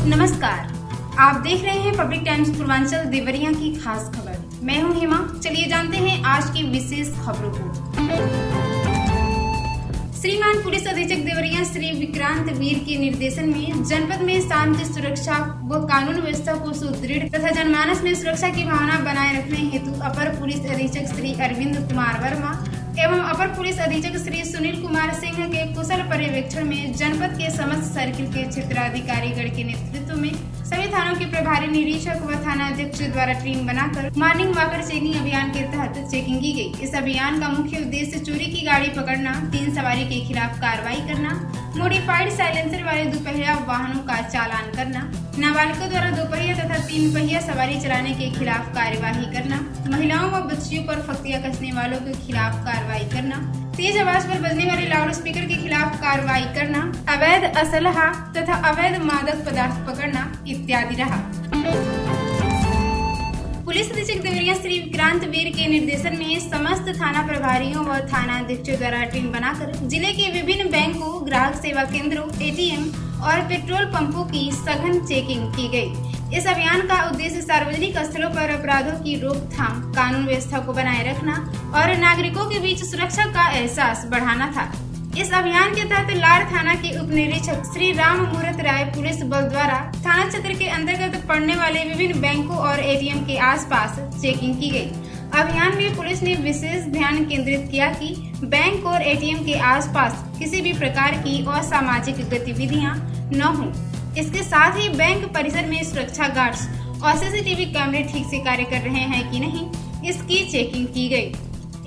नमस्कार, आप देख रहे हैं पब्लिक टाइम्स पूर्वांचल देवरिया की खास खबर। मैं हूं हेमा। चलिए जानते हैं आज की विशेष खबरों को। श्रीमान पुलिस अधीक्षक देवरिया श्री विक्रांत वीर के निर्देशन में जनपद में शांति सुरक्षा व कानून व्यवस्था को सुदृढ़ तथा जनमानस में सुरक्षा की भावना बनाए रखने हेतु अपर पुलिस अधीक्षक श्री अरविंद कुमार वर्मा एवं अपर पुलिस अधीक्षक श्री सुनील कुमार सिंह के कुशल पर्यवेक्षण में जनपद के समस्त सर्किल के क्षेत्राधिकारीगण के नेतृत्व में सभी थानों के प्रभारी निरीक्षक व थाना अध्यक्ष द्वारा टीम बनाकर मॉर्निंग वॉकर चेकिंग अभियान के तहत चेकिंग की गई। इस अभियान का मुख्य उद्देश्य चोरी की गाड़ी पकड़ना, 3 सवारी के खिलाफ कार्रवाई करना, मॉडिफाइड साइलेंसर वाले दुपहिया वाहनों का चालान करना, नाबालिगों द्वारा दोपहिया तथा 3 पहिया सवारी चलाने के खिलाफ कार्यवाही करना, महिलाओं व बच्चियों पर फख्तियां कसने वालों के खिलाफ कार्रवाई करना, तेज आवाज पर बजने वाले लाउड स्पीकर के खिलाफ कार्रवाई करना, अवैध असलहा तथा अवैध मादक पदार्थ पकड़ना इत्यादि रहा। पुलिस अधीक्षक देवरिया श्री विक्रांत वीर के निर्देशन में समस्त थाना प्रभारियों व थाना अध्यक्षों द्वारा टीम बनाकर जिले के विभिन्न बैंकों, ग्राहक सेवा केंद्रों, एटीएम और पेट्रोल पंपों की सघन चेकिंग की गई। इस अभियान का उद्देश्य सार्वजनिक स्थलों पर अपराधों की रोकथाम, कानून व्यवस्था को बनाए रखना और नागरिकों के बीच सुरक्षा का एहसास बढ़ाना था। इस अभियान के तहत लाड़ थाना के उप निरीक्षक श्री राम मूर्त राय पुलिस बल द्वारा थाना क्षेत्र के अंतर्गत पड़ने वाले विभिन्न बैंकों और एटीएम के आसपास चेकिंग की गई। अभियान में पुलिस ने विशेष ध्यान केंद्रित किया कि बैंक और एटीएम के आसपास किसी भी प्रकार की असामाजिक गतिविधियां न हों। इसके साथ ही बैंक परिसर में सुरक्षा गार्ड्स और सीसीटीवी कैमरे ठीक से कार्य कर रहे हैं कि नहीं, इसकी चेकिंग की गई।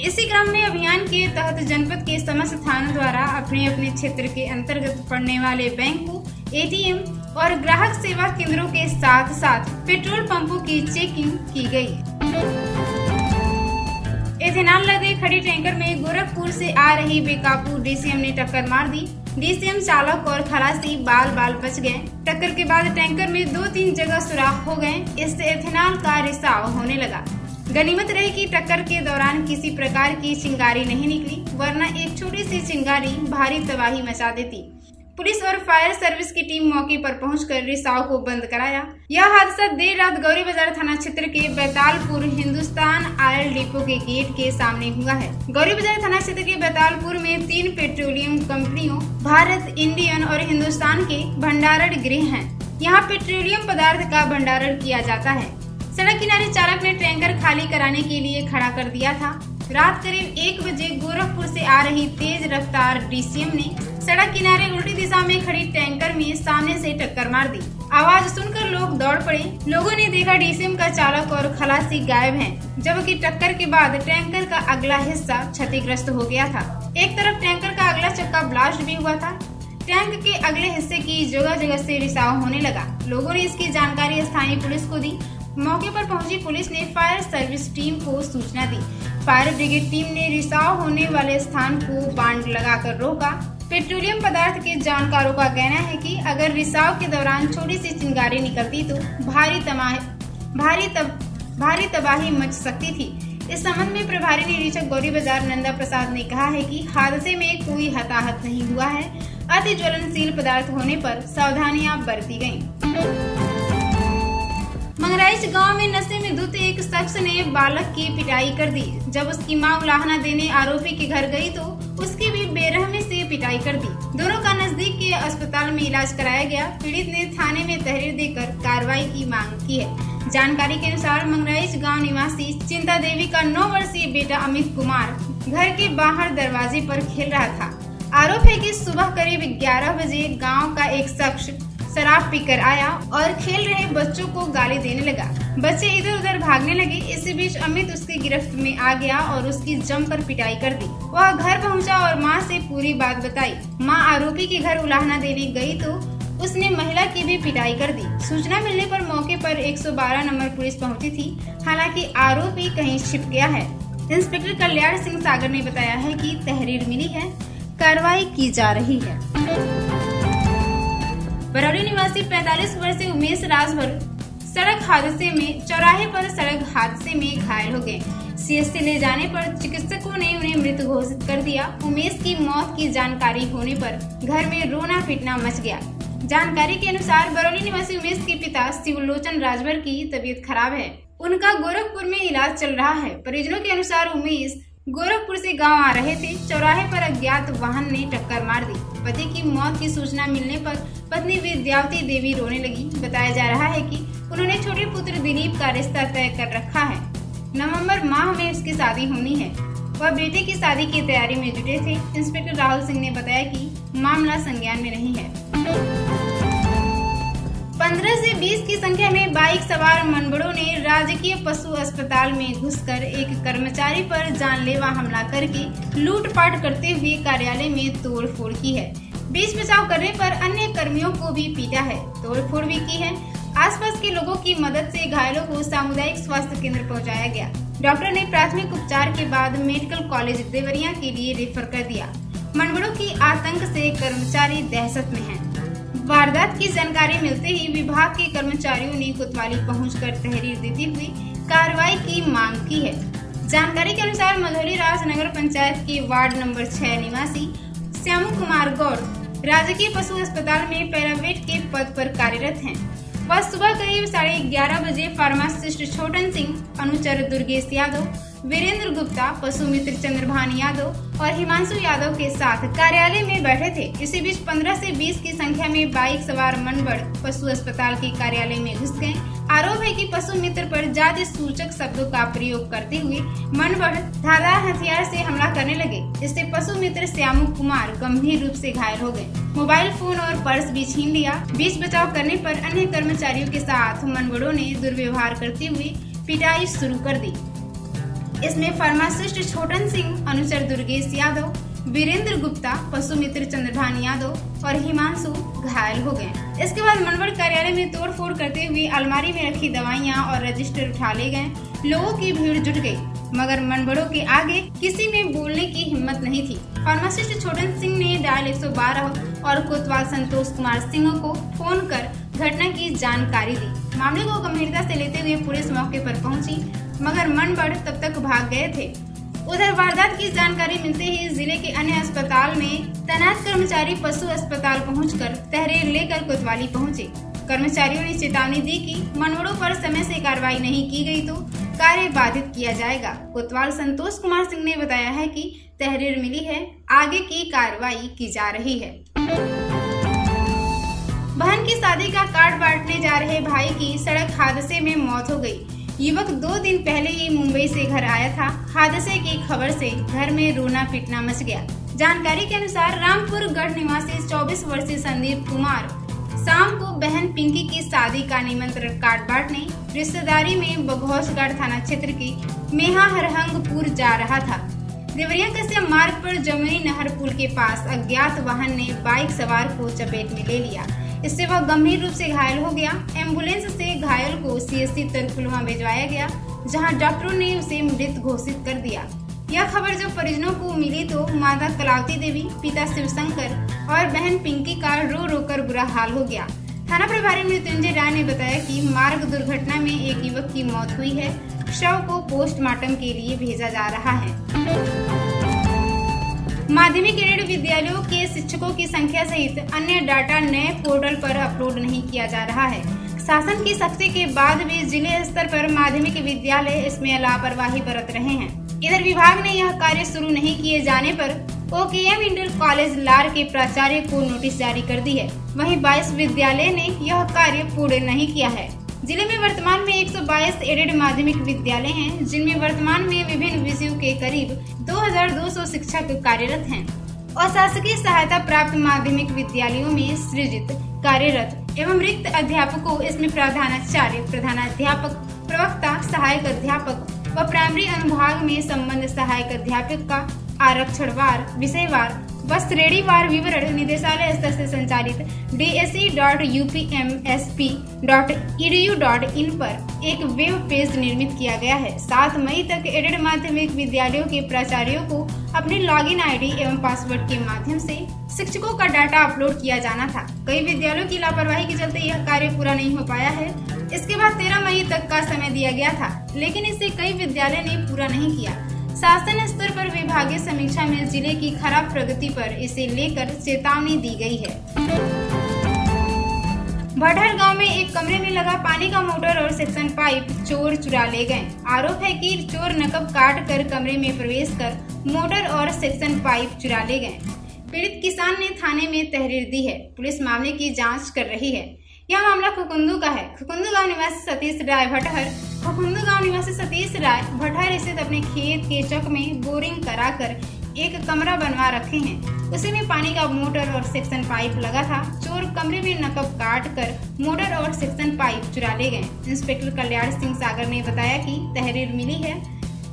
इसी क्रम में अभियान के तहत जनपद के समस्त थानों द्वारा अपने अपने क्षेत्र के अंतर्गत पड़ने वाले बैंकों, एटीएम और ग्राहक सेवा केंद्रों के साथ साथ पेट्रोल पंपों की चेकिंग की गई। इथेनॉल लदे खड़ी टैंकर में गोरखपुर से आ रही बेकाबू डीसीएम ने टक्कर मार दी। डीसीएम चालक और खलासी बाल बाल बच गए। टक्कर के बाद टैंकर में 2-3 जगह सुराख हो गए। इससे इथेनॉल का रिसाव होने लगा। गनीमत रही कि टक्कर के दौरान किसी प्रकार की चिंगारी नहीं निकली, वरना एक छोटी सी चिंगारी भारी तबाही मचा देती। पुलिस और फायर सर्विस की टीम मौके पर पहुंचकर रिसाव को बंद कराया। यह हादसा देर रात गौरी बाजार थाना क्षेत्र के बैतालपुर हिंदुस्तान ऑयल डिपो के गेट के सामने हुआ है। गौरी बाजार थाना क्षेत्र के बैतालपुर में 3 पेट्रोलियम कंपनियों भारत, इंडियन और हिंदुस्तान के भंडारण गृह हैं। यहाँ पेट्रोलियम पदार्थ का भंडारण किया जाता है। सड़क किनारे चालक ने टैंकर खाली कराने के लिए खड़ा कर दिया था। रात करीब 1 बजे गोरखपुर से आ रही तेज रफ्तार डीसीएम ने सड़क किनारे उल्टी दिशा में खड़ी टैंकर में सामने से टक्कर मार दी। आवाज सुनकर लोग दौड़ पड़े। लोगों ने देखा डीसीएम का चालक और खलासी गायब हैं, जबकि टक्कर के बाद टैंकर का अगला हिस्सा क्षतिग्रस्त हो गया था। एक तरफ टैंकर का अगला चक्का ब्लास्ट भी हुआ था। टैंक के अगले हिस्से की जगह जगह से रिसाव होने लगा। लोगों ने इसकी जानकारी स्थानीय पुलिस को दी। मौके पर पहुंची पुलिस ने फायर सर्विस टीम को सूचना दी। फायर ब्रिगेड टीम ने रिसाव होने वाले स्थान को बांध लगाकर रोका। पेट्रोलियम पदार्थ के जानकारों का कहना है कि अगर रिसाव के दौरान छोटी सी चिंगारी निकलती तो भारी तबाही मच सकती थी। इस संबंध में प्रभारी निरीक्षक गौरी बाजार नंदा प्रसाद ने कहा है कि हादसे में कोई हताहत नहीं हुआ है। अति ज्वलनशील पदार्थ होने पर सावधानियां बरती गयी। मंगराइच गांव में नशे में धुत एक शख्स ने बालक की पिटाई कर दी। जब उसकी मां उलाहना देने आरोपी के घर गई तो उसकी भी बेरहमी से पिटाई कर दी। दोनों का नजदीक के अस्पताल में इलाज कराया गया। पीड़ित ने थाने में तहरीर देकर कार्रवाई की मांग की है। जानकारी के अनुसार मंगराइच गांव निवासी चिंता देवी का 9 वर्षीय बेटा अमित कुमार घर के बाहर दरवाजे पर खेल रहा था। आरोप है कि सुबह करीब 11 बजे गाँव का एक शख्स शराब पीकर आया और खेल रहे बच्चों को गाली देने लगा। बच्चे इधर उधर भागने लगे। इसी बीच अमित उसकी गिरफ्त में आ गया और उसकी जमकर पिटाई कर दी। वह घर पहुंचा और मां से पूरी बात बताई। मां आरोपी के घर उलाहना देने गई तो उसने महिला की भी पिटाई कर दी। सूचना मिलने पर मौके पर 112 नंबर पुलिस पहुंची थी। हालांकि आरोपी कहीं छिप गया है। इंस्पेक्टर कल्याण सिंह सागर ने बताया है कि तहरीर मिली है, कार्रवाई की जा रही है। बरौली निवासी 45 वर्षीय उमेश राजभर चौराहे पर सड़क हादसे में घायल हो गए। सीएचसी ले जाने पर चिकित्सकों ने उन्हें मृत घोषित कर दिया। उमेश की मौत की जानकारी होने पर घर में रोना पीटना मच गया। जानकारी के अनुसार बरौली निवासी उमेश के पिता शिवलोचन राजभर की तबीयत खराब है। उनका गोरखपुर में इलाज चल रहा है। परिजनों के अनुसार उमेश गोरखपुर से गांव आ रहे थे। चौराहे पर अज्ञात वाहन ने टक्कर मार दी। पति की मौत की सूचना मिलने पर पत्नी विद्यावती देवी रोने लगी। बताया जा रहा है कि उन्होंने छोटे पुत्र दिलीप का रिश्ता तय कर रखा है। नवंबर माह में उसकी शादी होनी है। वह बेटे की शादी की तैयारी में जुटे थे। इंस्पेक्टर राहुल सिंह ने बताया कि मामला संज्ञान में नहीं है। 15 से 20 की संख्या में बाइक सवार मनबड़ों ने राजकीय पशु अस्पताल में घुसकर एक कर्मचारी पर जानलेवा हमला करके लूटपाट करते हुए कार्यालय में तोड़फोड़ की है। बीच बचाव करने पर अन्य कर्मियों को भी पीटा है, तोड़फोड़ भी की है। आसपास के लोगों की मदद से घायलों को सामुदायिक स्वास्थ्य केंद्र पहुंचाया गया। डॉक्टर ने प्राथमिक उपचार के बाद मेडिकल कॉलेज देवरिया के लिए रेफर कर दिया। मनबड़ों की आतंक से कर्मचारी दहशत में हैं। वारदात की जानकारी मिलते ही विभाग के कर्मचारियों ने कोतवाली पहुंचकर तहरीर देते हुए कार्रवाई की मांग की है। जानकारी के अनुसार मधौली राज नगर पंचायत के वार्ड नंबर 6 निवासी श्यामू कुमार गौड़ राजकीय पशु अस्पताल में पैरामेड के पद पर कार्यरत हैं। वह सुबह करीब 11:30 बजे फार्मासिस्ट छोटन सिंह, अनुचर दुर्गेश यादव, वीरेंद्र गुप्ता, पशु मित्र चंद्रभान यादव और हिमांशु यादव के साथ कार्यालय में बैठे थे। इसी बीच 15 से 20 की संख्या में बाइक सवार मनबड़ पशु अस्पताल के कार्यालय में घुस गए। आरोप है कि पशु मित्र पर जाति सूचक शब्दों का प्रयोग करते हुए मनबड़ धारदार हथियार से हमला करने लगे। इससे पशु मित्र श्यामू कुमार गंभीर रूप से घायल हो गए। मोबाइल फोन और पर्स भी छीन लिया। बीच बचाव करने पर अन्य कर्मचारियों के साथ मनबड़ों ने दुर्व्यवहार करते हुए पिटाई शुरू कर दी। इसमें फार्मासिस्ट छोटन सिंह, अनुचर दुर्गेश यादव, वीरेंद्र गुप्ता, पशु मित्र चंद्रभान यादव और हिमांशु घायल हो गए। इसके बाद मनबड़ कार्यालय में तोड़फोड़ करते हुए अलमारी में रखी दवाइयां और रजिस्टर उठा ले गए। लोगों की भीड़ जुट गई, मगर मनबड़ों के आगे किसी में बोलने की हिम्मत नहीं थी। फार्मासिस्ट छोटन सिंह ने डायल 112 और कोतवाल संतोष कुमार सिंह को फोन कर घटना की जानकारी दी। मामले को गंभीरता से लेते हुए पुलिस मौके पर पहुंची, मगर मनबड़ तब तक भाग गए थे। उधर वारदात की जानकारी मिलते ही जिले के अन्य अस्पताल में तैनात कर्मचारी पशु अस्पताल पहुंचकर तहरीर लेकर कोतवाली पहुंचे। कर्मचारियों ने चेतावनी दी कि मनबड़ों पर समय से कार्रवाई नहीं की गई तो कार्य बाधित किया जाएगा। कोतवाल संतोष कुमार सिंह ने बताया है कि तहरीर मिली है, आगे की कार्रवाई की जा रही है। बहन की शादी का कार्ड बांटने जा रहे भाई की सड़क हादसे में मौत हो गई। युवक 2 दिन पहले ही मुंबई से घर आया था। हादसे की खबर से घर में रोना पीटना मच गया। जानकारी के अनुसार रामपुर गढ़ निवासी 24 वर्षीय संदीप कुमार शाम को बहन पिंकी की शादी का निमंत्रण कार्ड बांटने रिश्तेदारी में बघौसगढ़ थाना क्षेत्र के मेहा हरहंगपुर जा रहा था। देवरिया कस्या मार्ग पर जमुनी नहर पुल के पास अज्ञात वाहन ने बाइक सवार को चपेट में ले लिया। इससे वह गंभीर रूप से घायल हो गया। एम्बुलेंस से घायल को CSC तरकुलवा भिजवाया गया, जहां डॉक्टरों ने उसे मृत घोषित कर दिया। यह खबर जब परिजनों को मिली तो माता कलावती देवी, पिता शिवशंकर और बहन पिंकी का रो रो कर बुरा हाल हो गया। थाना प्रभारी मृत्युंजय राय ने बताया कि मार्ग दुर्घटना में एक युवक की मौत हुई है। शव को पोस्टमार्टम के लिए भेजा जा रहा है। माध्यमिक एडेड विद्यालयों के शिक्षकों की संख्या सहित अन्य डाटा नए पोर्टल पर अपलोड नहीं किया जा रहा है। शासन की सख्ती के बाद भी जिले स्तर पर माध्यमिक विद्यालय इसमें लापरवाही बरत रहे हैं। इधर विभाग ने यह कार्य शुरू नहीं किए जाने पर OKM इंटर कॉलेज लार के प्राचार्य को नोटिस जारी कर दी है। वहीं 22 विद्यालय ने यह कार्य पूर्ण नहीं किया है। जिले में वर्तमान में 122 एडेड माध्यमिक विद्यालय हैं, जिनमें वर्तमान में विभिन्न विषयों के करीब 2200 शिक्षक कार्यरत हैं। अशासकीय सहायता प्राप्त माध्यमिक विद्यालयों में सृजित, कार्यरत एवं रिक्त अध्यापकों, इसमें प्रधानाचार्य, प्रधानाध्यापक, प्रवक्ता, सहायक अध्यापक व प्राइमरी अनुभाग में संबंध सहायक अध्यापक का आरक्षणवार, विषयवार व श्रेणीवार विवरण निदेशालय स्तर से संचालित DSE.UPMSP.edu.in पर एक वेब पेज निर्मित किया गया है। 7 मई तक एडेड माध्यमिक विद्यालयों के प्राचार्यों को अपने लॉगिन ID एवं पासवर्ड के माध्यम से शिक्षकों का डाटा अपलोड किया जाना था। कई विद्यालयों की लापरवाही के चलते यह कार्य पूरा नहीं हो पाया है। इसके बाद 13 मई तक का समय दिया गया था, लेकिन इसे कई विद्यालय ने पूरा नहीं किया। शासन स्तर पर विभागीय समीक्षा में जिले की खराब प्रगति पर इसे लेकर चेतावनी दी गई है। भटहर गांव में एक कमरे में लगा पानी का मोटर और सेक्शन पाइप चोर चुरा ले गए। आरोप है कि चोर नकब काट कर कमरे में प्रवेश कर मोटर और सेक्शन पाइप चुरा ले गए। पीड़ित किसान ने थाने में तहरीर दी है। पुलिस मामले की जांच कर रही है। यह मामला खुकुंदू का है। खुकुंदू गांव निवासी सतीश राय भटहर स्थित अपने खेत के चक में बोरिंग कराकर एक कमरा बनवा रखे हैं। उसी में पानी का मोटर और सेक्शन पाइप लगा था। चोर कमरे में नकब काट कर मोटर और सेक्शन पाइप चुरा ले गए। इंस्पेक्टर कल्याण सिंह सागर ने बताया कि तहरीर मिली है,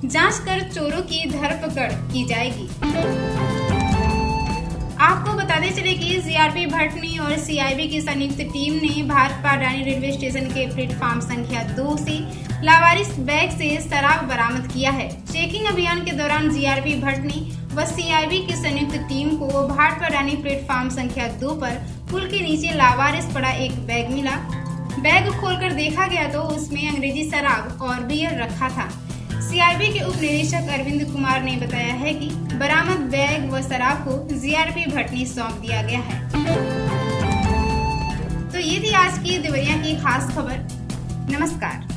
जांच कर चोरों की धरपकड़ की जाएगी। आपको बताते चले कि जीआरपी भटनी और सीआईबी की संयुक्त टीम ने भारतपाडानी रेलवे स्टेशन के प्लेटफॉर्म संख्या 2 से लावारिस बैग से शराब बरामद किया है। चेकिंग अभियान के दौरान जीआरपी भटनी व सीआईबी की संयुक्त टीम को भारतपाडानी प्लेटफॉर्म संख्या 2 पर पुल के नीचे लावारिस पड़ा एक बैग मिला। बैग खोलकर देखा गया तो उसमें अंग्रेजी शराब और बियर रखा था। सीआईबी के उप निरीक्षक अरविंद कुमार ने बताया है कि बरामद बैग व शराब को जीआरपी भटनी सौंप दिया गया है। तो ये थी आज की देवरिया की खास खबर। नमस्कार।